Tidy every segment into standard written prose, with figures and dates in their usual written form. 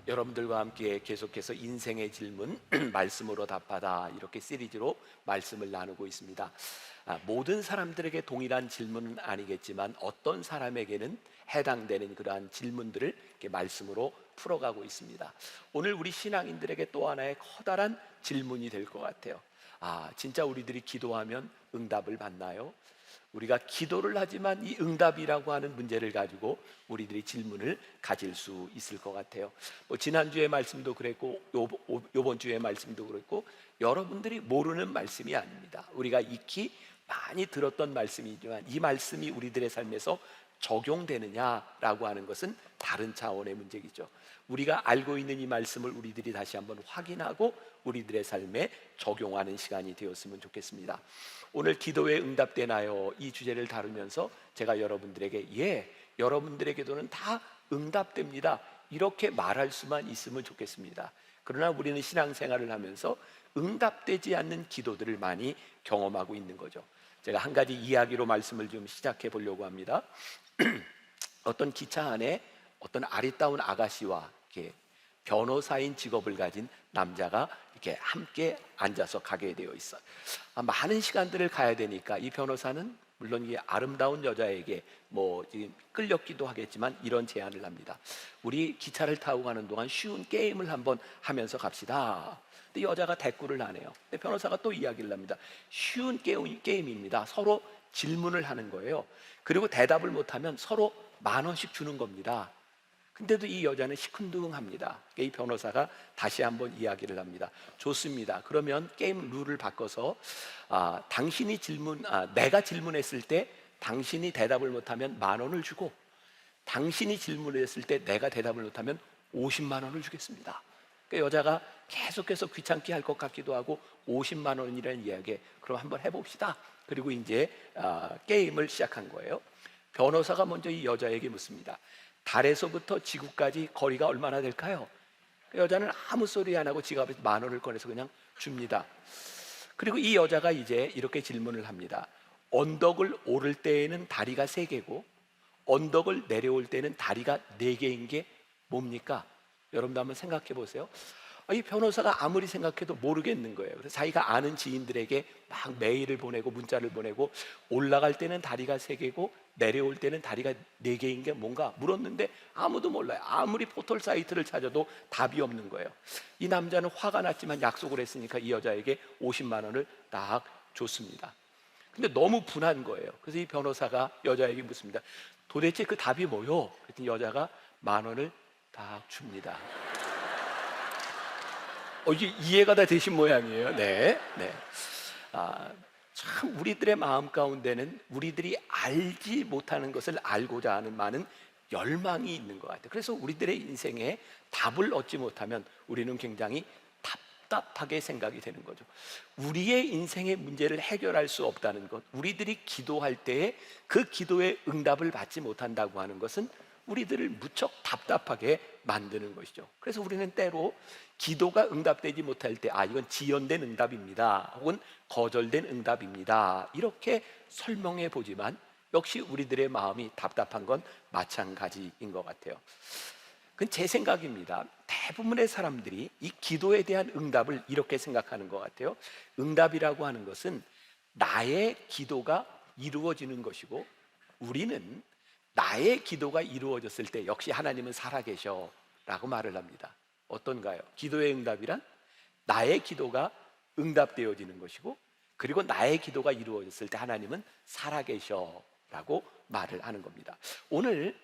여러분들과 함께 계속해서 인생의 질문 말씀으로 답하다 이렇게 시리즈로 말씀을 나누고 있습니다. 모든 사람들에게 동일한 질문은 아니겠지만 어떤 사람에게는 해당되는 그러한 질문들을 이렇게 말씀으로 풀어가고 있습니다. 오늘 우리 신앙인들에게 또 하나의 커다란 질문이 될 것 같아요. 진짜 우리들이 기도하면 응답을 받나요? 우리가 기도를 하지만 이 응답이라고 하는 문제를 가지고 우리들이 질문을 가질 수 있을 것 같아요. 지난주의 말씀도 그랬고 요번 주의 말씀도 그랬고 여러분들이 모르는 말씀이 아닙니다. 우리가 익히 많이 들었던 말씀이지만 이 말씀이 우리들의 삶에서 적용되느냐라고 하는 것은 다른 차원의 문제이죠. 우리가 알고 있는 이 말씀을 우리들이 다시 한번 확인하고 우리들의 삶에 적용하는 시간이 되었으면 좋겠습니다. 오늘 기도에 응답되나요? 이 주제를 다루면서 제가 여러분들에게 여러분들에게도는 다 응답됩니다, 이렇게 말할 수만 있으면 좋겠습니다. 그러나 우리는 신앙생활을 하면서 응답되지 않는 기도들을 많이 경험하고 있는 거죠. 제가 한 가지 이야기로 말씀을 좀 시작해 보려고 합니다. 어떤 기차 안에 어떤 아리따운 아가씨와 이렇게 변호사인 직업을 가진 남자가 이렇게 함께 앉아서 가게 되어 있어요. 많은 시간들을 가야 되니까 이 변호사는 물론 이 아름다운 여자에게 지금 끌렸기도 하겠지만 이런 제안을 합니다. 우리 기차를 타고 가는 동안 쉬운 게임을 한번 하면서 갑시다. 근데 여자가 대꾸를 안 해요. 근데 변호사가 또 이야기를 합니다. 쉬운 게임입니다. 서로 질문을 하는 거예요. 그리고 대답을 못하면 서로 10,000원씩 주는 겁니다. 근데도 이 여자는 시큰둥합니다. 이 변호사가 다시 한번 이야기를 합니다. 좋습니다. 그러면 게임 룰을 바꿔서 내가 질문했을 때 당신이 대답을 못하면 10,000원을 주고 당신이 질문을 했을 때 내가 대답을 못하면 50만 원을 주겠습니다. 그 여자가 계속해서 귀찮게 할 것 같기도 하고 50만 원이라는 이야기에 그럼 한번 해봅시다. 그리고 이제 게임을 시작한 거예요. 변호사가 먼저 이 여자에게 묻습니다. 달에서부터 지구까지 거리가 얼마나 될까요? 그 여자는 아무 소리 안 하고 지갑에서 만 원을 꺼내서 그냥 줍니다. 그리고 이 여자가 이제 이렇게 질문을 합니다. 언덕을 오를 때에는 다리가 세 개고 언덕을 내려올 때는 다리가 네 개인 게 뭡니까? 여러분도 한번 생각해 보세요. 이 변호사가 아무리 생각해도 모르겠는 거예요. 그래서 자기가 아는 지인들에게 막 메일을 보내고 문자를 보내고 올라갈 때는 다리가 세 개고 내려올 때는 다리가 네 개인 게 뭔가 물었는데 아무도 몰라요. 아무리 포털 사이트를 찾아도 답이 없는 거예요. 이 남자는 화가 났지만 약속을 했으니까 이 여자에게 50만 원을 딱 줬습니다. 근데 너무 분한 거예요. 그래서 이 변호사가 여자에게 묻습니다. 도대체 그 답이 뭐요? 그랬더니 여자가 만 원을 딱 줍니다. 이제 이해가 다 되신 모양이에요. 네, 네. 참 우리들의 마음 가운데는 우리들이 알지 못하는 것을 알고자 하는 많은 열망이 있는 것 같아요. 그래서 우리들의 인생에 답을 얻지 못하면 우리는 굉장히 답답하게 생각이 되는 거죠. 우리의 인생의 문제를 해결할 수 없다는 것, 우리들이 기도할 때에 그 기도의 응답을 받지 못한다고 하는 것은 우리들을 무척 답답하게 만드는 것이죠. 그래서 우리는 때로 기도가 응답되지 못할 때 이건 지연된 응답입니다 혹은 거절된 응답입니다 이렇게 설명해 보지만 역시 우리들의 마음이 답답한 건 마찬가지인 것 같아요. 그건 제 생각입니다. 대부분의 사람들이 이 기도에 대한 응답을 이렇게 생각하는 것 같아요. 응답이라고 하는 것은 나의 기도가 이루어지는 것이고 우리는 나의 기도가 이루어졌을 때 역시 하나님은 살아계셔 라고 말을 합니다. 어떤가요? 기도의 응답이란 나의 기도가 응답되어지는 것이고 그리고 나의 기도가 이루어졌을 때 하나님은 살아계셔 라고 말을 하는 겁니다. 오늘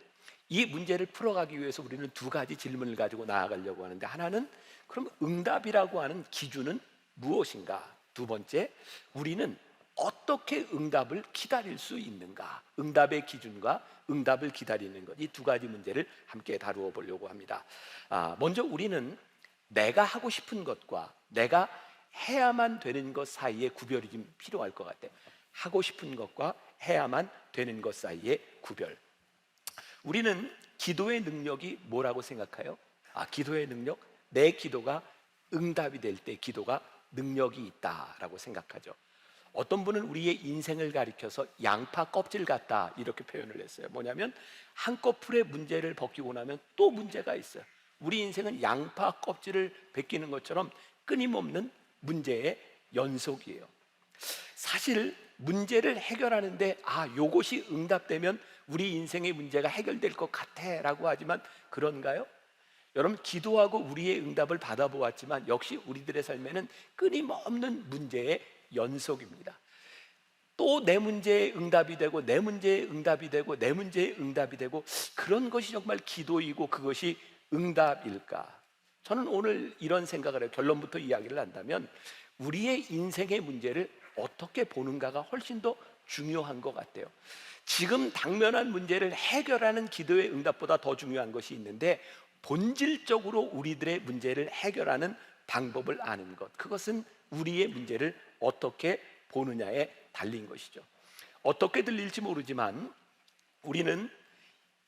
이 문제를 풀어가기 위해서 우리는 두 가지 질문을 가지고 나아가려고 하는데 하나는 그럼 응답이라고 하는 기준은 무엇인가? 두 번째, 우리는 어떻게 응답을 기다릴 수 있는가? 응답의 기준과 응답을 기다리는 것, 이 두 가지 문제를 함께 다루어 보려고 합니다. 먼저 우리는 내가 하고 싶은 것과 내가 해야만 되는 것 사이에 구별이 좀 필요할 것 같아요. 하고 싶은 것과 해야만 되는 것 사이의 구별. 우리는 기도의 능력이 뭐라고 생각해요? 기도의 능력? 내 기도가 응답이 될 때 기도가 능력이 있다라고 생각하죠. 어떤 분은 우리의 인생을 가리켜서 양파 껍질 같다 이렇게 표현을 했어요. 뭐냐면 한꺼풀에 문제를 벗기고 나면 또 문제가 있어요. 우리 인생은 양파 껍질을 벗기는 것처럼 끊임없는 문제의 연속이에요. 사실 문제를 해결하는데 요것이 응답되면 우리 인생의 문제가 해결될 것 같아 라고 하지만 그런가요? 여러분 기도하고 우리의 응답을 받아보았지만 역시 우리들의 삶에는 끊임없는 문제의 연속입니다. 또 내 문제에 응답이 되고 내 문제에 응답이 되고 내 문제에 응답이 되고 그런 것이 정말 기도이고 그것이 응답일까? 저는 오늘 이런 생각을 해요. 결론부터 이야기를 한다면 우리의 인생의 문제를 어떻게 보는가가 훨씬 더 중요한 것 같아요. 지금 당면한 문제를 해결하는 기도의 응답보다 더 중요한 것이 있는데 본질적으로 우리들의 문제를 해결하는 방법을 아는 것, 그것은 우리의 문제를 어떻게 보느냐에 달린 것이죠. 어떻게 들릴지 모르지만 우리는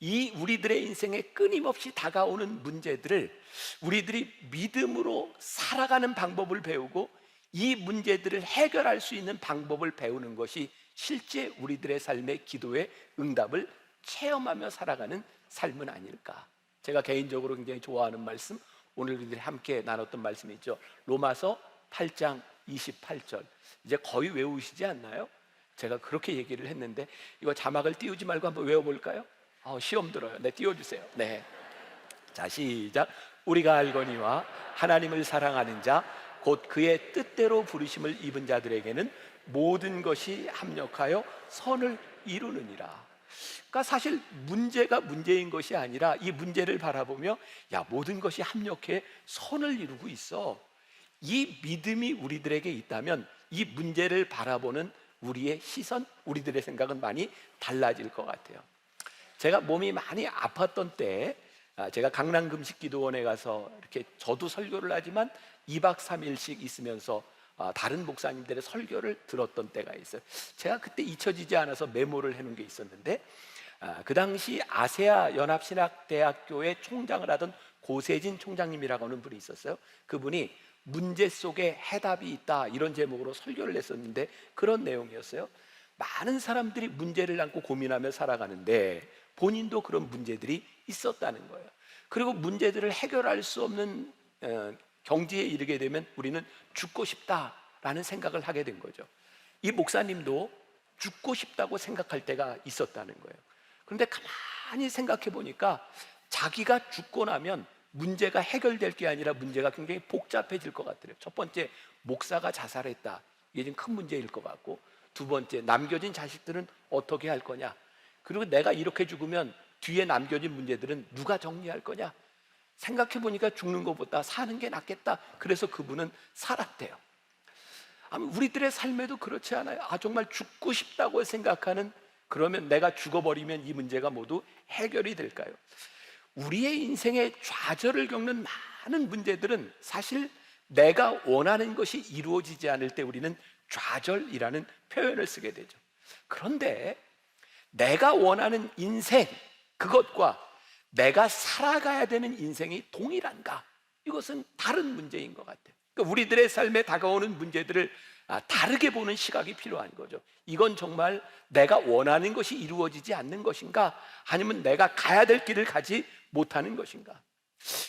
이 우리들의 인생에 끊임없이 다가오는 문제들을 우리들이 믿음으로 살아가는 방법을 배우고 이 문제들을 해결할 수 있는 방법을 배우는 것이 실제 우리들의 삶의 기도의 응답을 체험하며 살아가는 삶은 아닐까. 제가 개인적으로 굉장히 좋아하는 말씀, 오늘 우리들이 함께 나눴던 말씀이 있죠. 로마서 8장 28절. 이제 거의 외우시지 않나요? 제가 그렇게 얘기를 했는데 이거 자막을 띄우지 말고 한번 외워볼까요? 시험 들어요. 네, 띄워주세요. 네. 자, 시작. 우리가 알거니와 하나님을 사랑하는 자 곧 그의 뜻대로 부르심을 입은 자들에게는 모든 것이 합력하여 선을 이루느니라. 그러니까 사실 문제가 문제인 것이 아니라 이 문제를 바라보며 모든 것이 합력해 선을 이루고 있어. 이 믿음이 우리들에게 있다면 이 문제를 바라보는 우리의 시선, 우리들의 생각은 많이 달라질 것 같아요. 제가 몸이 많이 아팠던 때 제가 강남 금식기도원에 가서 이렇게 저도 설교를 하지만 2박 3일씩 있으면서 다른 목사님들의 설교를 들었던 때가 있어요. 제가 그때 잊혀지지 않아서 메모를 해놓은 게 있었는데, 그 당시 아세아 연합신학대학교의 총장을 하던 고세진 총장님이라고 하는 분이 있었어요. 그분이 문제 속에 해답이 있다, 이런 제목으로 설교를 했었는데 그런 내용이었어요. 많은 사람들이 문제를 안고 고민하며 살아가는데 본인도 그런 문제들이 있었다는 거예요. 그리고 문제들을 해결할 수 없는 경지에 이르게 되면 우리는 죽고 싶다라는 생각을 하게 된 거죠. 이 목사님도 죽고 싶다고 생각할 때가 있었다는 거예요. 그런데 가만히 생각해 보니까 자기가 죽고 나면 문제가 해결될 게 아니라 문제가 굉장히 복잡해질 것 같아요. 첫 번째, 목사가 자살했다. 이게 좀 큰 문제일 것 같고, 두 번째, 남겨진 자식들은 어떻게 할 거냐, 그리고 내가 이렇게 죽으면 뒤에 남겨진 문제들은 누가 정리할 거냐. 생각해 보니까 죽는 것보다 사는 게 낫겠다. 그래서 그분은 살았대요. 우리들의 삶에도 그렇지 않아요? 정말 죽고 싶다고 생각하는, 그러면 내가 죽어버리면 이 문제가 모두 해결이 될까요? 우리의 인생에 좌절을 겪는 많은 문제들은 사실 내가 원하는 것이 이루어지지 않을 때 우리는 좌절이라는 표현을 쓰게 되죠. 그런데 내가 원하는 인생, 그것과 내가 살아가야 되는 인생이 동일한가? 이것은 다른 문제인 것 같아요. 그러니까 우리들의 삶에 다가오는 문제들을 다르게 보는 시각이 필요한 거죠. 이건 정말 내가 원하는 것이 이루어지지 않는 것인가? 아니면 내가 가야 될 길을 가지 못하는 것인가?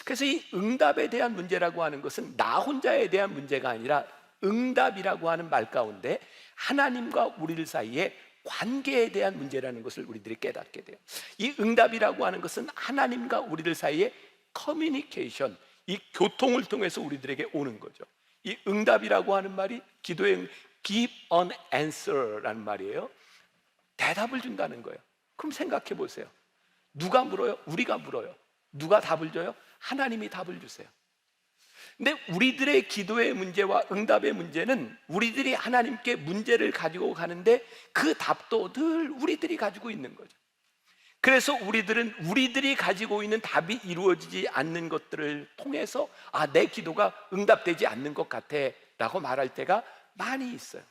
그래서 이 응답에 대한 문제라고 하는 것은 나 혼자에 대한 문제가 아니라 응답이라고 하는 말 가운데 하나님과 우리들 사이에 관계에 대한 문제라는 것을 우리들이 깨닫게 돼요. 이 응답이라고 하는 것은 하나님과 우리들 사이의 커뮤니케이션, 이 교통을 통해서 우리들에게 오는 거죠. 이 응답이라고 하는 말이 기도의 give an answer라는 말이에요. 대답을 준다는 거예요. 그럼 생각해 보세요. 누가 물어요? 우리가 물어요. 누가 답을 줘요? 하나님이 답을 주세요. 근데 우리들의 기도의 문제와 응답의 문제는 우리들이 하나님께 문제를 가지고 가는데 그 답도 늘 우리들이 가지고 있는 거죠. 그래서 우리들은 우리들이 가지고 있는 답이 이루어지지 않는 것들을 통해서 내 기도가 응답되지 않는 것 같아 라고 말할 때가 많이 있어요.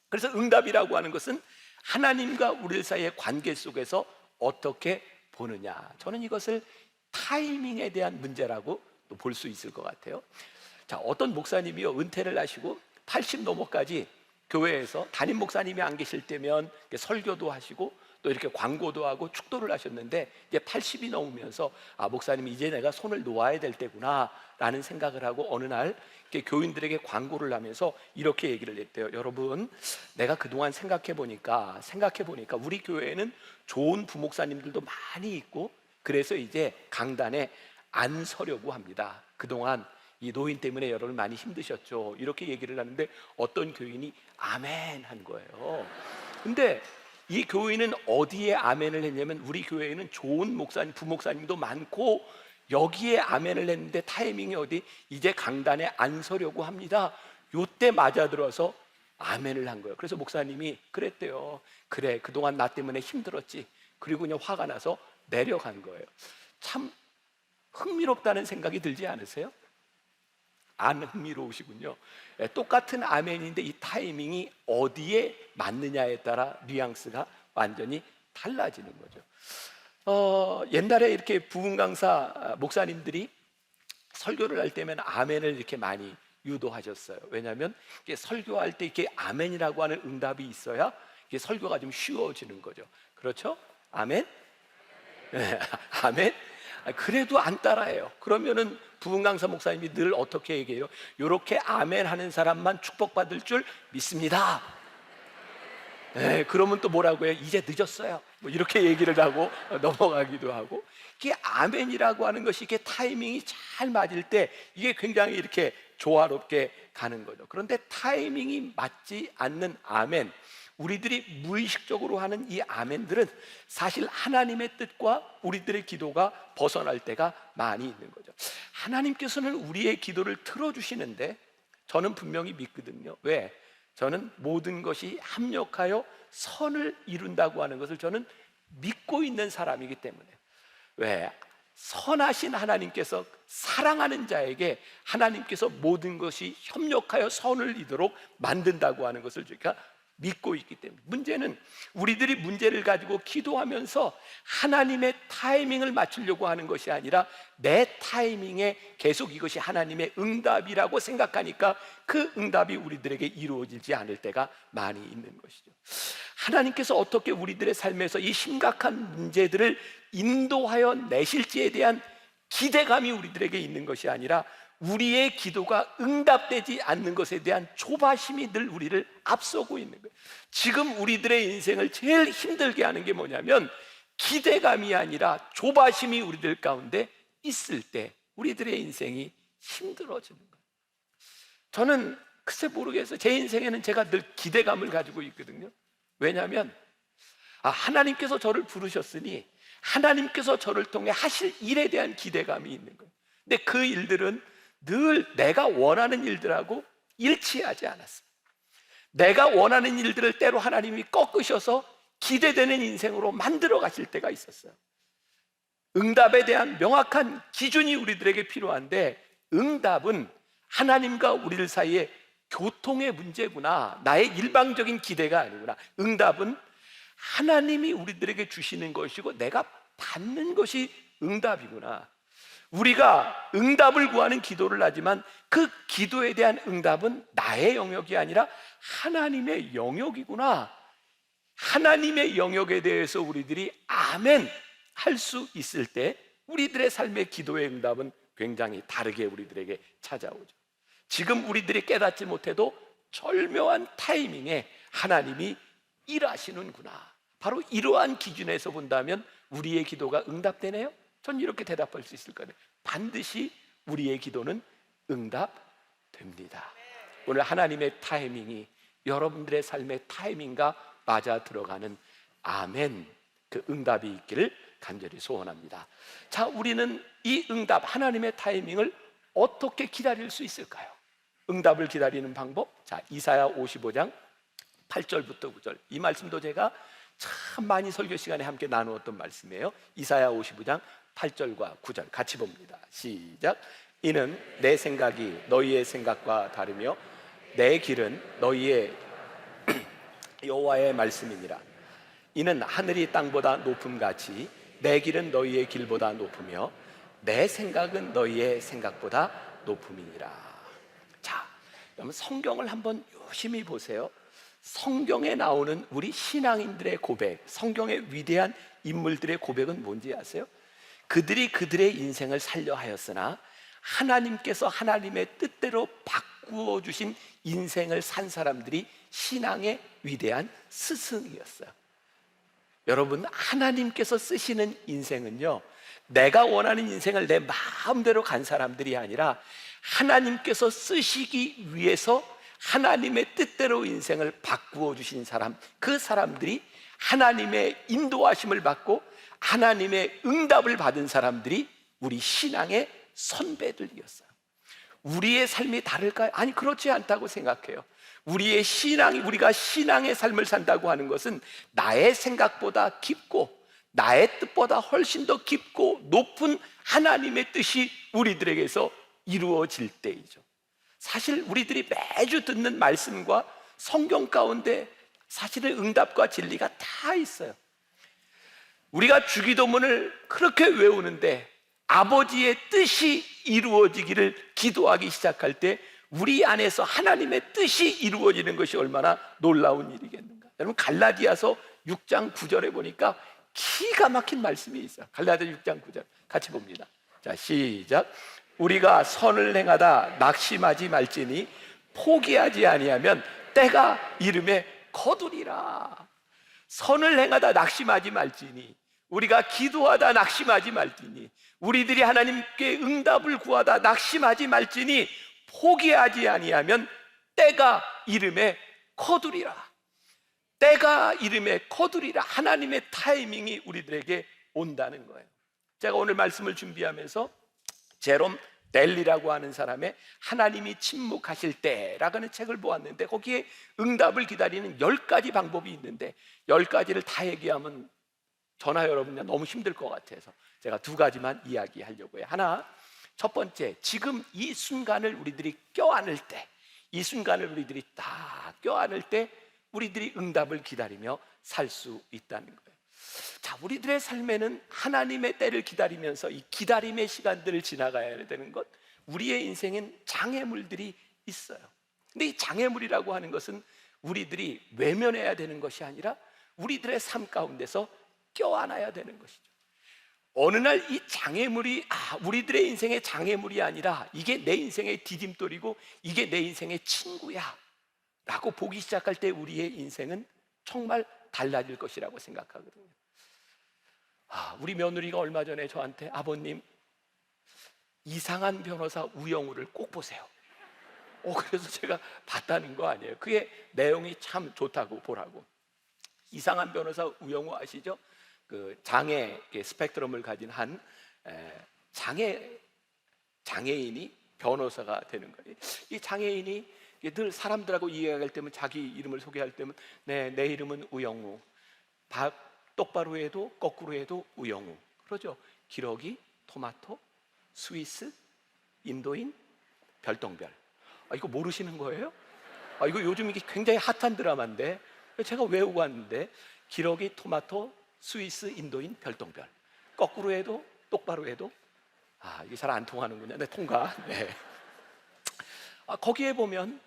그래서 응답이라고 하는 것은 하나님과 우리 사이의 관계 속에서 어떻게 보느냐, 저는 이것을 타이밍에 대한 문제라고 볼 수 있을 것 같아요. 자, 어떤 목사님이요, 은퇴를 하시고 80 넘어까지 교회에서 담임 목사님이 안 계실 때면 설교도 하시고 또 이렇게 광고도 하고 축도를 하셨는데, 이제 80이 넘으면서 목사님 이제 내가 손을 놓아야 될 때구나 라는 생각을 하고 어느 날 교인들에게 광고를 하면서 이렇게 얘기를 했대요. 여러분, 내가 그동안 생각해 보니까 우리 교회에는 좋은 부목사님들도 많이 있고, 그래서 이제 강단에 안 서려고 합니다. 그동안 이 노인 때문에 여러분 많이 힘드셨죠. 이렇게 얘기를 하는데 어떤 교인이 아멘 한 거예요. 근데 이 교인은 어디에 아멘을 했냐면, 우리 교회에는 좋은 목사님, 부목사님도 많고 여기에 아멘을 했는데 타이밍이 어디, 이제 강단에 안 서려고 합니다. 요때 맞아 들어서 아멘을 한 거예요. 그래서 목사님이 그랬대요. 그래, 그동안 나 때문에 힘들었지. 그리고 그냥 화가 나서 내려간 거예요. 참 흥미롭다는 생각이 들지 않으세요? 안 흥미로우시군요. 똑같은 아멘인데 이 타이밍이 어디에 맞느냐에 따라 뉘앙스가 완전히 달라지는 거죠. 옛날에 이렇게 부흥 강사 목사님들이 설교를 할 때면 아멘을 이렇게 많이 유도하셨어요. 왜냐하면 설교할 때 이렇게 아멘이라고 하는 응답이 있어야 이게 설교가 좀 쉬워지는 거죠. 그렇죠? 아멘? 네, 아멘? 그래도 안 따라해요. 그러면은 부흥 강사 목사님이 늘 어떻게 얘기해요? 요렇게 아멘 하는 사람만 축복받을 줄 믿습니다. 네, 그러면 또 뭐라고 해요? 이제 늦었어요. 뭐 이렇게 얘기를 하고 넘어가기도 하고. 이게 아멘이라고 하는 것이 이게 타이밍이 잘 맞을 때 이게 굉장히 이렇게 조화롭게 가는 거죠. 그런데 타이밍이 맞지 않는 아멘, 우리들이 무의식적으로 하는 이 아멘들은 사실 하나님의 뜻과 우리들의 기도가 벗어날 때가 많이 있는 거죠. 하나님께서는 우리의 기도를 들어주시는데 저는 분명히 믿거든요. 왜? 저는 모든 것이 합력하여 선을 이룬다고 하는 것을 저는 믿고 있는 사람이기 때문에. 왜? 선하신 하나님께서 사랑하는 자에게 하나님께서 모든 것이 협력하여 선을 이도록 만든다고 하는 것을 저희가 믿고 있기 때문에, 문제는 우리들이 문제를 가지고 기도하면서 하나님의 타이밍을 맞추려고 하는 것이 아니라 내 타이밍에 계속 이것이 하나님의 응답이라고 생각하니까 그 응답이 우리들에게 이루어지지 않을 때가 많이 있는 것이죠. 하나님께서 어떻게 우리들의 삶에서 이 심각한 문제들을 인도하여 내실지에 대한 기대감이 우리들에게 있는 것이 아니라 우리의 기도가 응답되지 않는 것에 대한 조바심이 늘 우리를 앞서고 있는 거예요. 지금 우리들의 인생을 제일 힘들게 하는 게 뭐냐면 기대감이 아니라 조바심이 우리들 가운데 있을 때 우리들의 인생이 힘들어지는 거예요. 저는 글쎄 모르겠어요. 제 인생에는 제가 늘 기대감을 가지고 있거든요. 왜냐하면 하나님께서 저를 부르셨으니 하나님께서 저를 통해 하실 일에 대한 기대감이 있는 거예요. 근데 그 일들은 늘 내가 원하는 일들하고 일치하지 않았어요. 내가 원하는 일들을 때로 하나님이 꺾으셔서 기대되는 인생으로 만들어 가실 때가 있었어요. 응답에 대한 명확한 기준이 우리들에게 필요한데, 응답은 하나님과 우리들 사이에 교통의 문제구나, 나의 일방적인 기대가 아니구나. 응답은 하나님이 우리들에게 주시는 것이고 내가 받는 것이 응답이구나. 우리가 응답을 구하는 기도를 하지만 그 기도에 대한 응답은 나의 영역이 아니라 하나님의 영역이구나. 하나님의 영역에 대해서 우리들이 아멘 할 수 있을 때 우리들의 삶의 기도의 응답은 굉장히 다르게 우리들에게 찾아오죠. 지금 우리들이 깨닫지 못해도 절묘한 타이밍에 하나님이 일하시는구나. 바로 이러한 기준에서 본다면 우리의 기도가 응답되네요? 전 이렇게 대답할 수 있을 거예요. 반드시 우리의 기도는 응답됩니다. 오늘 하나님의 타이밍이 여러분들의 삶의 타이밍과 맞아 들어가는 아멘, 그 응답이 있기를 간절히 소원합니다. 자, 우리는 이 응답, 하나님의 타이밍을 어떻게 기다릴 수 있을까요? 응답을 기다리는 방법, 자, 이사야 55장 8절부터 9절, 이 말씀도 제가 참 많이 설교 시간에 함께 나누었던 말씀이에요. 이사야 55장 8절과 9절 같이 봅니다. 시작. 이는 내 생각이 너희의 생각과 다르며 내 길은 너희의 여호와의 말씀이니라. 이는 하늘이 땅보다 높음같이 내 길은 너희의 길보다 높으며 내 생각은 너희의 생각보다 높음이니라. 자, 그러면 성경을 한번 유심히 보세요. 성경에 나오는 우리 신앙인들의 고백, 성경의 위대한 인물들의 고백은 뭔지 아세요? 그들이 그들의 인생을 살려 하였으나 하나님께서 하나님의 뜻대로 바꾸어 주신 인생을 산 사람들이 신앙의 위대한 스승이었어요. 여러분, 하나님께서 쓰시는 인생은요, 내가 원하는 인생을 내 마음대로 간 사람들이 아니라 하나님께서 쓰시기 위해서 하나님의 뜻대로 인생을 바꾸어 주신 사람, 그 사람들이 하나님의 인도하심을 받고 하나님의 응답을 받은 사람들이 우리 신앙의 선배들이었어요. 우리의 삶이 다를까요? 아니, 그렇지 않다고 생각해요. 우리의 신앙이, 우리가 신앙의 삶을 산다고 하는 것은 나의 생각보다 깊고 나의 뜻보다 훨씬 더 깊고 높은 하나님의 뜻이 우리들에게서 이루어질 때이죠. 사실 우리들이 매주 듣는 말씀과 성경 가운데 사실은 응답과 진리가 다 있어요. 우리가 주기도문을 그렇게 외우는데 아버지의 뜻이 이루어지기를 기도하기 시작할 때 우리 안에서 하나님의 뜻이 이루어지는 것이 얼마나 놀라운 일이겠는가. 여러분, 갈라디아서 6장 9절에 보니까 기가 막힌 말씀이 있어요. 갈라디아 6장 9절 같이 봅니다. 자, 시작. 우리가 선을 행하다 낙심하지 말지니 포기하지 아니하면 때가 이름에 거두리라. 선을 행하다 낙심하지 말지니, 우리가 기도하다 낙심하지 말지니, 우리들이 하나님께 응답을 구하다 낙심하지 말지니 포기하지 아니하면 때가 이름에 거두리라. 때가 이름에 거두리라. 하나님의 타이밍이 우리들에게 온다는 거예요. 제가 오늘 말씀을 준비하면서 제롬 델리라고 하는 사람의 하나님이 침묵하실 때라고 하는 책을 보았는데 거기에 응답을 기다리는 10가지 방법이 있는데 10가지를 다 얘기하면 저나 여러분이 너무 힘들 것 같아서 제가 두 가지만 이야기하려고 해요. 하나, 첫 번째, 지금 이 순간을 우리들이 껴안을 때, 이 순간을 우리들이 딱 껴안을 때 우리들이 응답을 기다리며 살 수 있다는 거예요. 자, 우리들의 삶에는 하나님의 때를 기다리면서 이 기다림의 시간들을 지나가야 되는 것, 우리의 인생엔 장애물들이 있어요. 근데 이 장애물이라고 하는 것은 우리들이 외면해야 되는 것이 아니라 우리들의 삶 가운데서 껴안아야 되는 것이죠. 어느 날 이 장애물이 우리들의 인생의 장애물이 아니라 이게 내 인생의 디딤돌이고 이게 내 인생의 친구야 라고 보기 시작할 때 우리의 인생은 정말 달라질 것이라고 생각하거든요. 우리 며느리가 얼마 전에 저한테 아버님, 이상한 변호사 우영우를 꼭 보세요. 그래서 제가 봤다는 거 아니에요. 그게 내용이 참 좋다고 보라고. 이상한 변호사 우영우 아시죠? 그 장애 스펙트럼을 가진 한 장애인이 변호사가 되는 거예요. 이 장애인이 늘 사람들하고 이야기할 때면 자기 이름을 소개할 때면 네, 내 이름은 우영우. 똑바로 해도 거꾸로 해도 우영우. 그러죠. 기러기, 토마토, 스위스, 인도인, 별똥별. 이거 모르시는 거예요? 이거 요즘 이게 굉장히 핫한 드라마인데 제가 외우고 왔는데 기러기, 토마토, 스위스, 인도인, 별똥별. 거꾸로 해도 똑바로 해도 이게 잘 안 통하는군요. 네, 통과. 네. 거기에 보면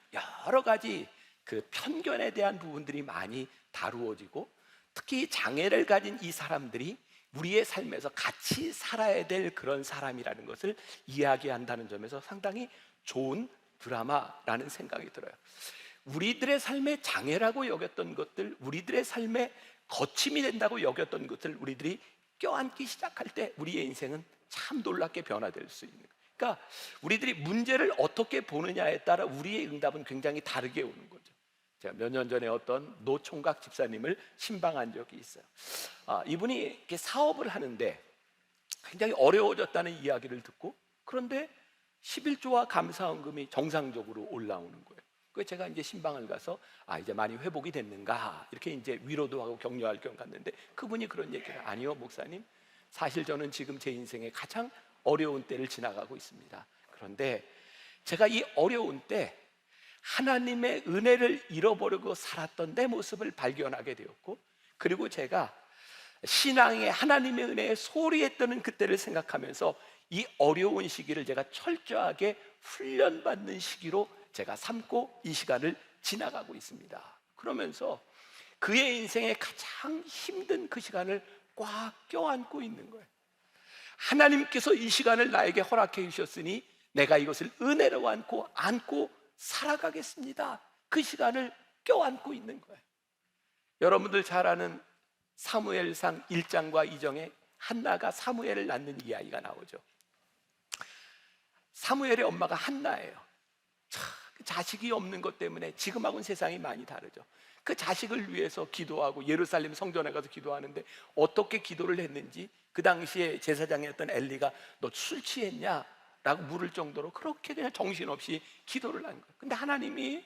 여러 가지 그 편견에 대한 부분들이 많이 다루어지고 특히 장애를 가진 이 사람들이 우리의 삶에서 같이 살아야 될 그런 사람이라는 것을 이야기한다는 점에서 상당히 좋은 드라마라는 생각이 들어요. 우리들의 삶의 장애라고 여겼던 것들, 우리들의 삶의 거침이 된다고 여겼던 것을 우리들이 껴안기 시작할 때 우리의 인생은 참 놀랍게 변화될 수 있는 거예요. 그러니까 우리들이 문제를 어떻게 보느냐에 따라 우리의 응답은 굉장히 다르게 오는 거죠. 제가 몇 년 전에 어떤 노총각 집사님을 신방한 적이 있어요. 이분이 이렇게 사업을 하는데 굉장히 어려워졌다는 이야기를 듣고 그런데 11조와 감사헌금이 정상적으로 올라오는 거예요. 그래서 제가 이제 신방을 가서 이제 많이 회복이 됐는가 이렇게 이제 위로도 하고 격려할 겸 갔는데 그분이 그런 얘기를 아니요 목사님, 사실 저는 지금 제 인생의 가장 어려운 때를 지나가고 있습니다. 그런데 제가 이 어려운 때 하나님의 은혜를 잃어버리고 살았던 내 모습을 발견하게 되었고 그리고 제가 신앙의 하나님의 은혜에 소홀히 했던 그때를 생각하면서 이 어려운 시기를 제가 철저하게 훈련받는 시기로 제가 삼고 이 시간을 지나가고 있습니다. 그러면서 그의 인생에 가장 힘든 그 시간을 꽉 껴안고 있는 거예요. 하나님께서 이 시간을 나에게 허락해 주셨으니 내가 이것을 은혜로 안고 살아가겠습니다. 그 시간을 껴안고 있는 거예요. 여러분들 잘 아는 사무엘상 1장과 2장에 한나가 사무엘을 낳는 이야기가 나오죠. 사무엘의 엄마가 한나예요. 자식이 없는 것 때문에 지금하고는 세상이 많이 다르죠. 그 자식을 위해서 기도하고 예루살렘 성전에 가서 기도하는데 어떻게 기도를 했는지 그 당시에 제사장이었던 엘리가 너 술 취했냐? 라고 물을 정도로 그렇게 그냥 정신없이 기도를 한 거예요. 근데 하나님이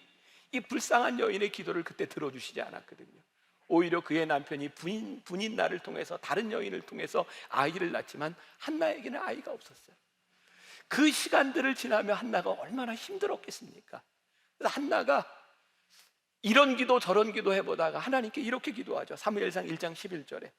이 불쌍한 여인의 기도를 그때 들어주시지 않았거든요. 오히려 그의 남편이 분인나를 통해서 다른 여인을 통해서 아이를 낳지만 한나에게는 아이가 없었어요. 그 시간들을 지나며 한나가 얼마나 힘들었겠습니까? 그래서 한나가 이런 기도 저런 기도 해보다가 하나님께 이렇게 기도하죠. 사무엘상 1장 11절에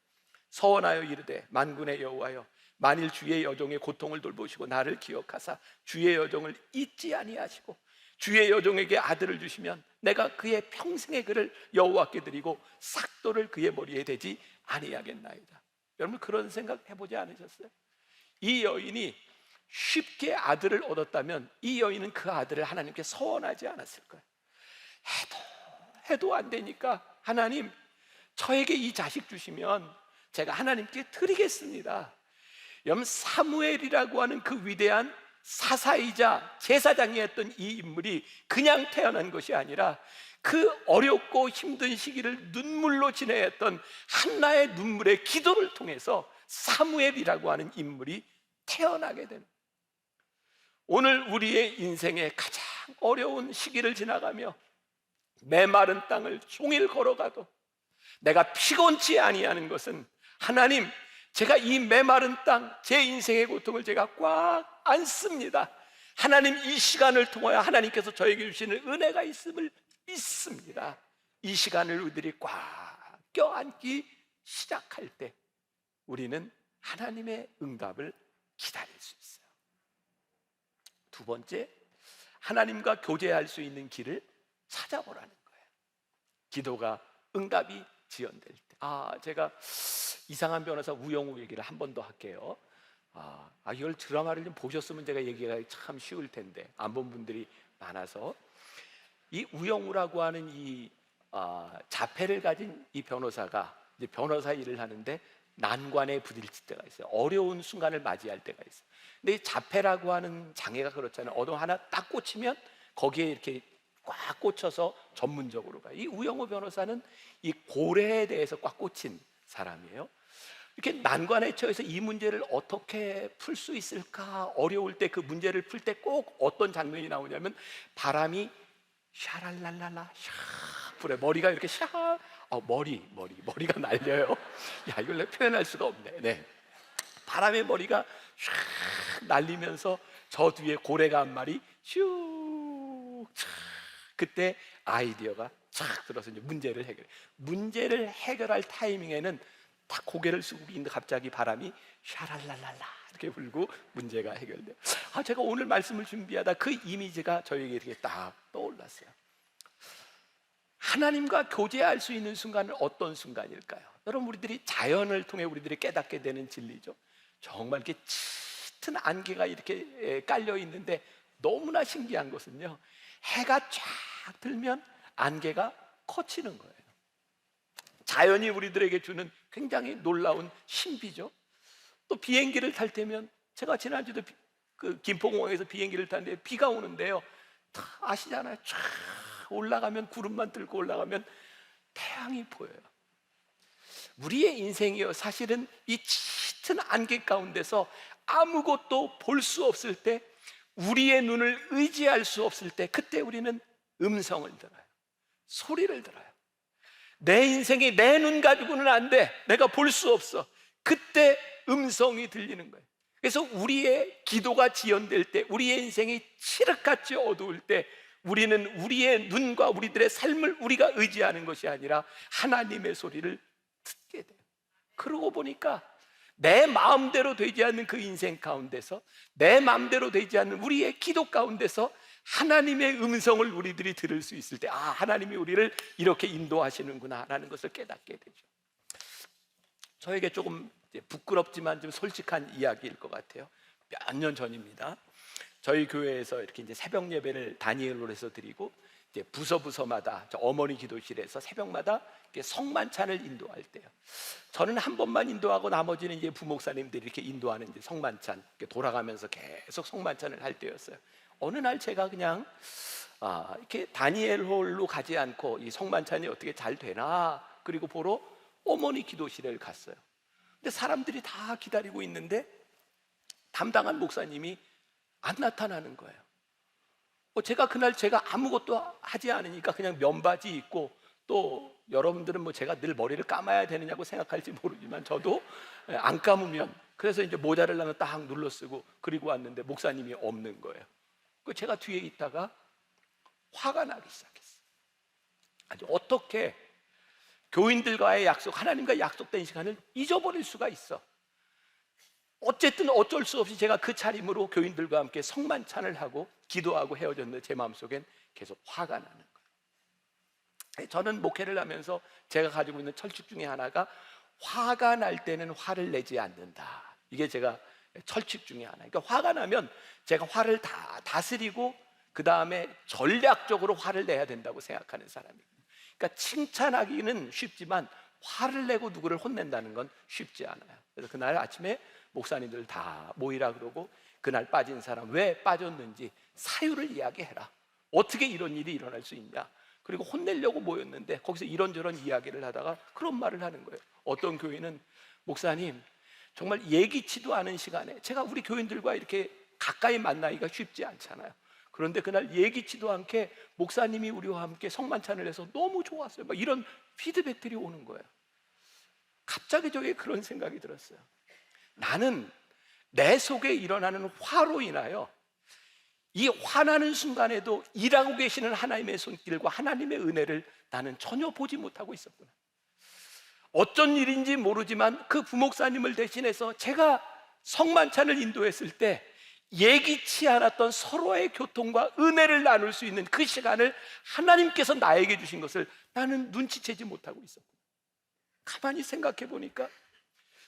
서원하여 이르되 만군의 여호와여 만일 주의 여종의 고통을 돌보시고 나를 기억하사 주의 여종을 잊지 아니하시고 주의 여종에게 아들을 주시면 내가 그의 평생의 그를 여호와께 드리고 삭도를 그의 머리에 대지 아니하겠나이다. 여러분 그런 생각 해보지 않으셨어요? 이 여인이 쉽게 아들을 얻었다면 이 여인은 그 아들을 하나님께 서원하지 않았을 거예요. 해도 안 되니까 하나님 저에게 이 자식 주시면 제가 하나님께 드리겠습니다. 여러분 사무엘이라고 하는 그 위대한 사사이자 제사장이었던 이 인물이 그냥 태어난 것이 아니라 그 어렵고 힘든 시기를 눈물로 지내야 했던 한나의 눈물의 기도를 통해서 사무엘이라고 하는 인물이 태어나게 되는, 오늘 우리의 인생의 가장 어려운 시기를 지나가며 메마른 땅을 종일 걸어가도 내가 피곤치 아니하는 것은 하나님, 제가 이 메마른 땅, 제 인생의 고통을 제가 꽉 안습니다. 하나님, 이 시간을 통하여 하나님께서 저에게 주시는 은혜가 있음을 믿습니다. 이 시간을 우리들이 꽉 껴안기 시작할 때 우리는 하나님의 응답을 기다릴 수 있어요. 두 번째, 하나님과 교제할 수 있는 길을 찾아보라는 거예요. 기도가 응답이 지연될 때. 제가 이상한 변호사 우영우 얘기를 한 번 더 할게요. 이걸 드라마를 좀 보셨으면 제가 얘기가 참 쉬울 텐데 안 본 분들이 많아서, 이 우영우라고 하는 이 자폐를 가진 이 변호사가 이제 변호사 일을 하는데 난관에 부딪힐 때가 있어요. 어려운 순간을 맞이할 때가 있어요. 근데 이 자폐라고 하는 장애가 그렇잖아요. 어느 하나 딱 꽂히면 거기에 이렇게 꽉 꽂혀서 전문적으로 가요. 이 우영우 변호사는 이 고래에 대해서 꽉 꽂힌 사람이에요. 이렇게 난관에 처해서 이 문제를 어떻게 풀 수 있을까 어려울 때, 그 문제를 풀 때 꼭 어떤 장면이 나오냐면 바람이 샤랄랄랄라 샤 불에 머리가 이렇게 샤 머리가 날려요. 야, 이걸 내가 표현할 수가 없네. 네. 바람에 머리가 샥 날리면서 저 뒤에 고래가 한 마리 슉 촥. 그때 아이디어가 촥 들어서 이제 문제를 해결할 타이밍에는 딱 고개를 숙이고 있는데 갑자기 바람이 샤랄랄랄라 이렇게 불고 문제가 해결돼요. 제가 오늘 말씀을 준비하다 그 이미지가 저에게 이렇게 딱 떠올랐어요. 하나님과 교제할 수 있는 순간은 어떤 순간일까요? 여러분, 우리들이 자연을 통해 우리들이 깨닫게 되는 진리죠. 정말 이렇게 짙은 안개가 이렇게 깔려 있는데 너무나 신기한 것은요, 해가 쫙 들면 안개가 커지는 거예요. 자연이 우리들에게 주는 굉장히 놀라운 신비죠. 또 비행기를 탈 때면, 제가 지난주도 그 김포공항에서 비행기를 탔는데 비가 오는데요, 다 아시잖아요. 쫙 올라가면, 구름만 뚫고 올라가면 태양이 보여요. 우리의 인생이요, 사실은 이 짙은 안개 가운데서 아무것도 볼 수 없을 때, 우리의 눈을 의지할 수 없을 때, 그때 우리는 음성을 들어요. 소리를 들어요. 내 인생이 내 눈 가지고는 안 돼, 내가 볼 수 없어. 그때 음성이 들리는 거예요. 그래서 우리의 기도가 지연될 때, 우리의 인생이 칠흑같이 어두울 때, 우리는 우리의 눈과 우리들의 삶을 우리가 의지하는 것이 아니라 하나님의 소리를 듣게 돼요. 그러고 보니까 내 마음대로 되지 않는 그 인생 가운데서, 내 마음대로 되지 않는 우리의 기도 가운데서 하나님의 음성을 우리들이 들을 수 있을 때, 하나님이 우리를 이렇게 인도하시는구나 라는 것을 깨닫게 되죠. 저에게 조금 부끄럽지만 좀 솔직한 이야기일 것 같아요. 몇 년 전입니다. 저희 교회에서 이렇게 이제 새벽 예배를 다니엘로 해서 드리고, 이제 부서마다 저 어머니 기도실에서 새벽마다 이렇게 성만찬을 인도할 때요, 저는 한 번만 인도하고 나머지는 이제 부목사님들이 이렇게 인도하는 이제 성만찬, 이렇게 돌아가면서 계속 성만찬을 할 때였어요. 어느 날 제가 그냥 이렇게 다니엘 홀로 가지 않고 이 성만찬이 어떻게 잘 되나 그리고 보러 어머니 기도실에 갔어요. 근데 사람들이 다 기다리고 있는데 담당한 목사님이 안 나타나는 거예요. 제가 그날 아무것도 하지 않으니까 그냥 면바지 입고, 또 여러분들은 제가 늘 머리를 감아야 되느냐고 생각할지 모르지만 저도 안 감으면, 그래서 이제 모자를 나는 딱 눌러 쓰고 그리고 왔는데 목사님이 없는 거예요. 제가 뒤에 있다가 화가 나기 시작했어요. 어떻게 교인들과의 약속, 하나님과 약속된 시간을 잊어버릴 수가 있어. 어쨌든 어쩔 수 없이 제가 그 차림으로 교인들과 함께 성만찬을 하고 기도하고 헤어졌는데 제 마음속엔 계속 화가 나는 거예요. 저는 목회를 하면서 제가 가지고 있는 철칙 중에 하나가, 화가 날 때는 화를 내지 않는다. 이게 제가 철칙 중에 하나. 그러니까 화가 나면 제가 화를 다 다스리고 그 다음에 전략적으로 화를 내야 된다고 생각하는 사람이에요. 그러니까 칭찬하기는 쉽지만 화를 내고 누구를 혼낸다는 건 쉽지 않아요. 그래서 그날 아침에 목사님들 다 모이라 그러고, 그날 빠진 사람 왜 빠졌는지 사유를 이야기해라. 어떻게 이런 일이 일어날 수 있냐. 그리고 혼내려고 모였는데 거기서 이런저런 이야기를 하다가 그런 말을 하는 거예요. 어떤 교인은, 목사님 정말 예기치도 않은 시간에, 제가 우리 교인들과 이렇게 가까이 만나기가 쉽지 않잖아요. 그런데 그날 예기치도 않게 목사님이 우리와 함께 성만찬을 해서 너무 좋았어요. 막 이런 피드백들이 오는 거예요. 갑자기 저게 그런 생각이 들었어요. 나는 내 속에 일어나는 화로 인하여 이 화나는 순간에도 일하고 계시는 하나님의 손길과 하나님의 은혜를 나는 전혀 보지 못하고 있었구나. 어쩐 일인지 모르지만 그 부목사님을 대신해서 제가 성만찬을 인도했을 때 예기치 않았던 서로의 교통과 은혜를 나눌 수 있는 그 시간을 하나님께서 나에게 주신 것을 나는 눈치채지 못하고 있었구나. 가만히 생각해 보니까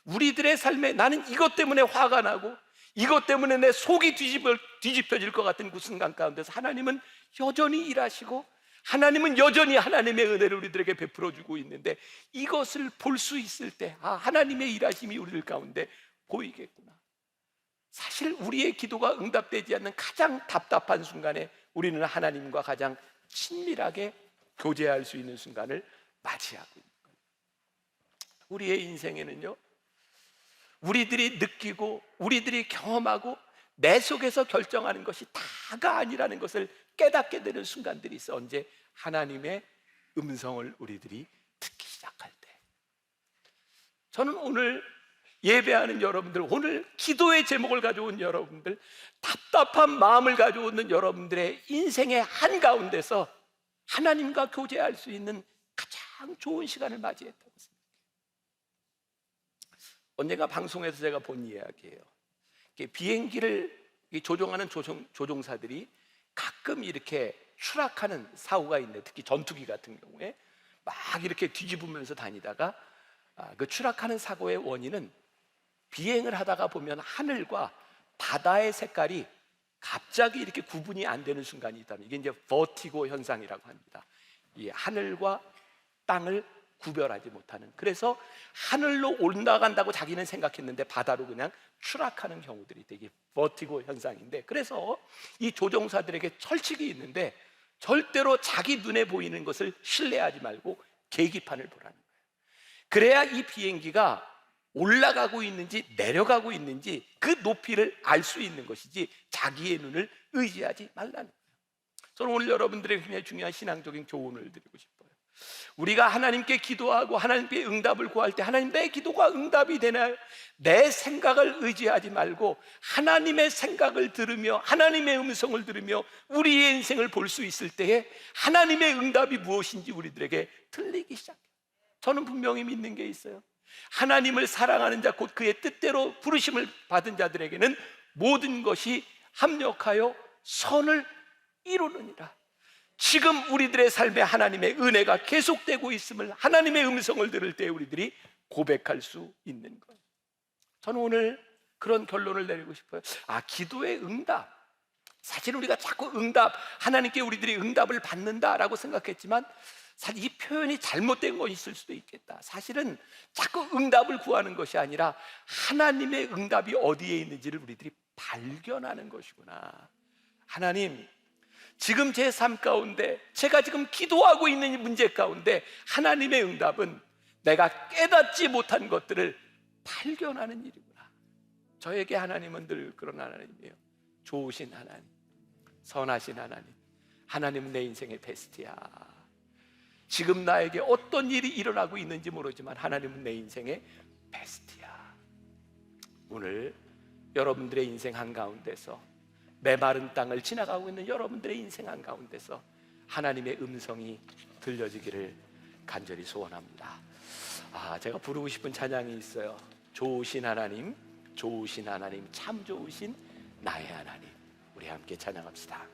우리들의 삶에 나는 이것 때문에 화가 나고 이것 때문에 내 속이 뒤집혀질 것 같은 그 순간 가운데서 하나님은 여전히 일하시고 하나님은 여전히 하나님의 은혜를 우리들에게 베풀어 주고 있는데, 이것을 볼 수 있을 때 하나님의 일하심이 우리들 가운데 보이겠구나. 사실 우리의 기도가 응답되지 않는 가장 답답한 순간에 우리는 하나님과 가장 친밀하게 교제할 수 있는 순간을 맞이하고 있는 거예요. 우리의 인생에는요, 우리들이 느끼고 우리들이 경험하고 내 속에서 결정하는 것이 다가 아니라는 것을 깨닫게 되는 순간들이 있어. 언제? 하나님의 음성을 우리들이 듣기 시작할 때. 저는 오늘 예배하는 여러분들, 오늘 기도의 제목을 가져온 여러분들, 답답한 마음을 가져오는 여러분들의 인생의 한가운데서 하나님과 교제할 수 있는 가장 좋은 시간을 맞이했다고 생각해요. 언젠가 방송에서 제가 본 이야기예요. 비행기를 조종하는 조종사들이 가끔 이렇게 추락하는 사고가 있는데, 특히 전투기 같은 경우에 막 이렇게 뒤집으면서 다니다가 그 추락하는 사고의 원인은 비행을 하다가 보면 하늘과 바다의 색깔이 갑자기 이렇게 구분이 안 되는 순간이 있다면, 이게 이제 버티고 현상이라고 합니다. 이 하늘과 땅을 구별하지 못하는, 그래서 하늘로 올라간다고 자기는 생각했는데 바다로 그냥 추락하는 경우들이 되게 버티고 현상인데, 그래서 이 조종사들에게 철칙이 있는데 절대로 자기 눈에 보이는 것을 신뢰하지 말고 계기판을 보라는 거예요. 그래야 이 비행기가 올라가고 있는지 내려가고 있는지 그 높이를 알 수 있는 것이지 자기의 눈을 의지하지 말라는 거예요. 저는 오늘 여러분들에게 굉장히 중요한 신앙적인 교훈을 드리고 싶어요. 우리가 하나님께 기도하고 하나님께 응답을 구할 때, 하나님 내 기도가 응답이 되나요? 내 생각을 의지하지 말고 하나님의 생각을 들으며 하나님의 음성을 들으며 우리의 인생을 볼 수 있을 때에 하나님의 응답이 무엇인지 우리들에게 들리기 시작해요. 저는 분명히 믿는 게 있어요. 하나님을 사랑하는 자, 곧 그의 뜻대로 부르심을 받은 자들에게는 모든 것이 합력하여 선을 이루느니라. 지금 우리들의 삶에 하나님의 은혜가 계속되고 있음을, 하나님의 음성을 들을 때 우리들이 고백할 수 있는 거예요. 저는 오늘 그런 결론을 내리고 싶어요. 기도의 응답, 사실 우리가 자꾸 응답, 하나님께 우리들이 응답을 받는다라고 생각했지만 사실 이 표현이 잘못된 것이 있을 수도 있겠다. 사실은 자꾸 응답을 구하는 것이 아니라 하나님의 응답이 어디에 있는지를 우리들이 발견하는 것이구나. 하나님, 지금 제 삶 가운데 제가 지금 기도하고 있는 이 문제 가운데 하나님의 응답은 내가 깨닫지 못한 것들을 발견하는 일이구나. 저에게 하나님은 늘 그런 하나님이에요. 좋으신 하나님, 선하신 하나님, 하나님은 내 인생의 베스트야. 지금 나에게 어떤 일이 일어나고 있는지 모르지만 하나님은 내 인생의 베스트야. 오늘 여러분들의 인생 한가운데서, 메마른 땅을 지나가고 있는 여러분들의 인생 한가운데서 하나님의 음성이 들려지기를 간절히 소원합니다. 제가 부르고 싶은 찬양이 있어요. 좋으신 하나님, 좋으신 하나님, 참 좋으신 나의 하나님. 우리 함께 찬양합시다.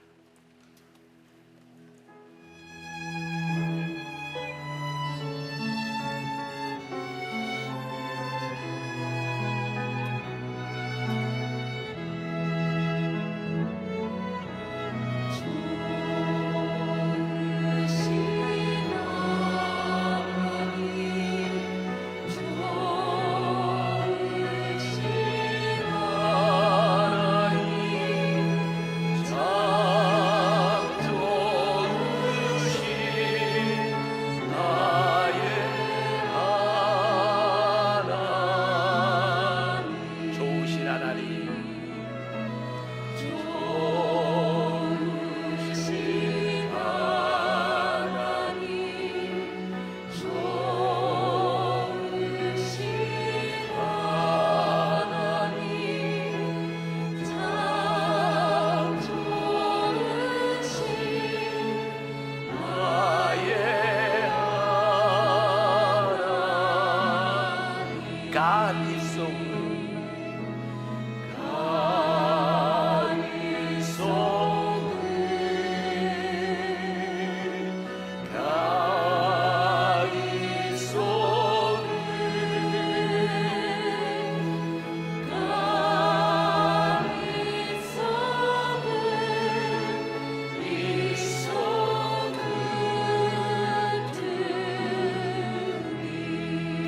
하나님 참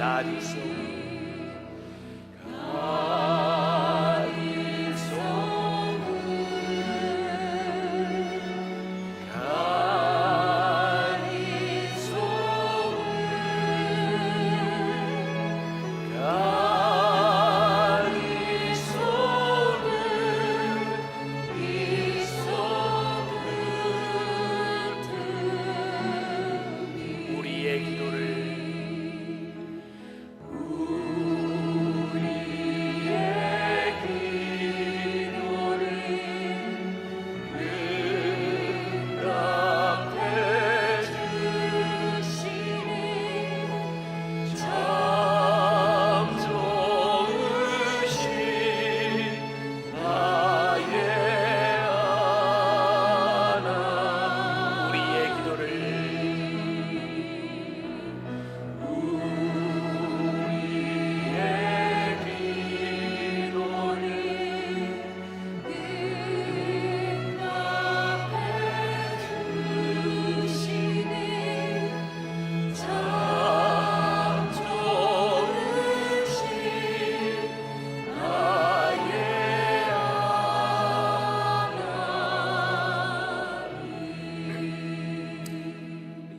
가리 속 우리의 기도를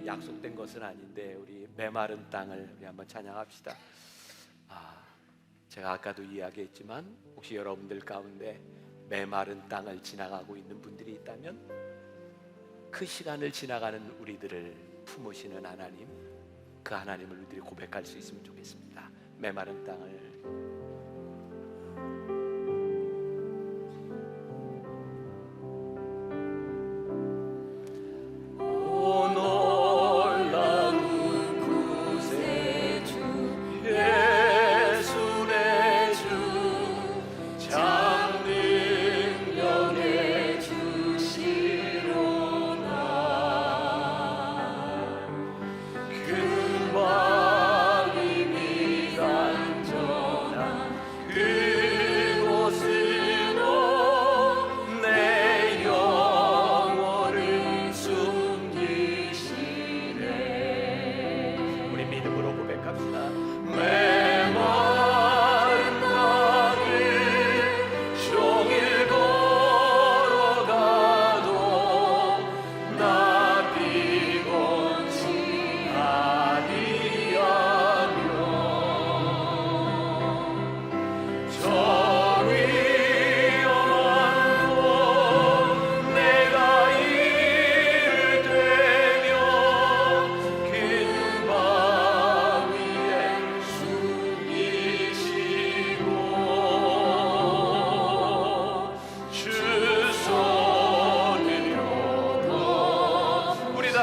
약속된 것은 아닌데 우리 메마른 땅을 우리 한번 찬양합시다. 제가 아까도 이야기했지만 혹시 여러분들 가운데 메마른 땅을 지나가고 있는 분들이 있다면 그 시간을 지나가는 우리들을 품으시는 하나님, 그 하나님을 우리들이 고백할 수 있으면 좋겠습니다. 메마른 땅을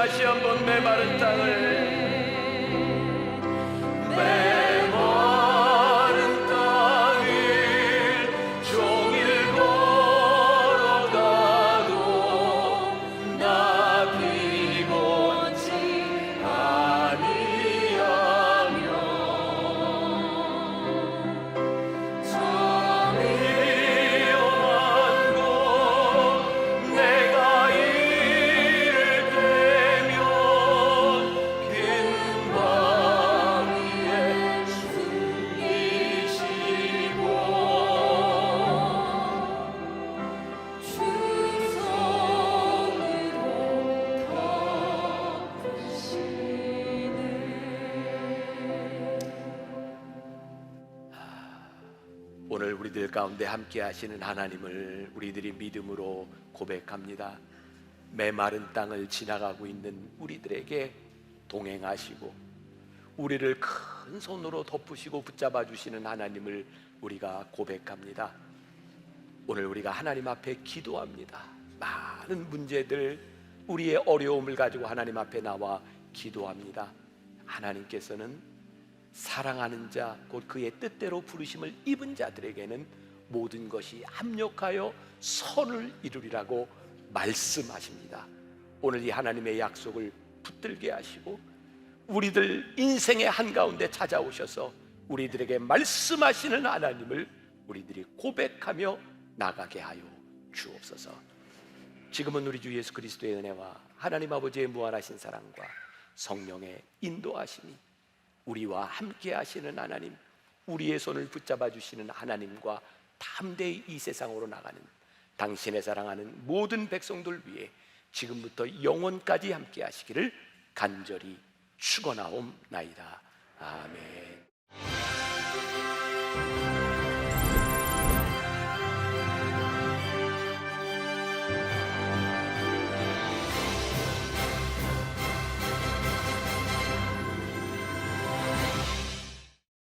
다시 한번 메마른 땅을 종일 걸어가도 나 피곤치 아니하며 저 위험한 곳 내가 오늘 우리들 가운데 함께 하시는 하나님을 우리들이 믿음으로 고백합니다. 메마른 땅을 지나가고 있는 우리들에게 동행하시고 우리를 큰 손으로 덮으시고 붙잡아 주시는 하나님을 우리가 고백합니다. 오늘 우리가 하나님 앞에 기도합니다. 많은 문제들, 우리의 어려움을 가지고 하나님 앞에 나와 기도합니다. 하나님께서는 사랑하는 자, 곧 그의 뜻대로 부르심을 입은 자들에게는 모든 것이 합력하여 선을 이루리라고 말씀하십니다. 오늘 이 하나님의 약속을 붙들게 하시고 우리들 인생의 한가운데 찾아오셔서 우리들에게 말씀하시는 하나님을 우리들이 고백하며 나가게 하여 주옵소서. 지금은 우리 주 예수 그리스도의 은혜와 하나님 아버지의 무한하신 사랑과 성령의 인도하심이 우리와 함께 하시는 하나님, 우리의 손을 붙잡아 주시는 하나님과 담대히 이 세상으로 나가는 당신의 사랑하는 모든 백성들 위해 지금부터 영원까지 함께 하시기를 간절히 축원하옵나이다. 아멘.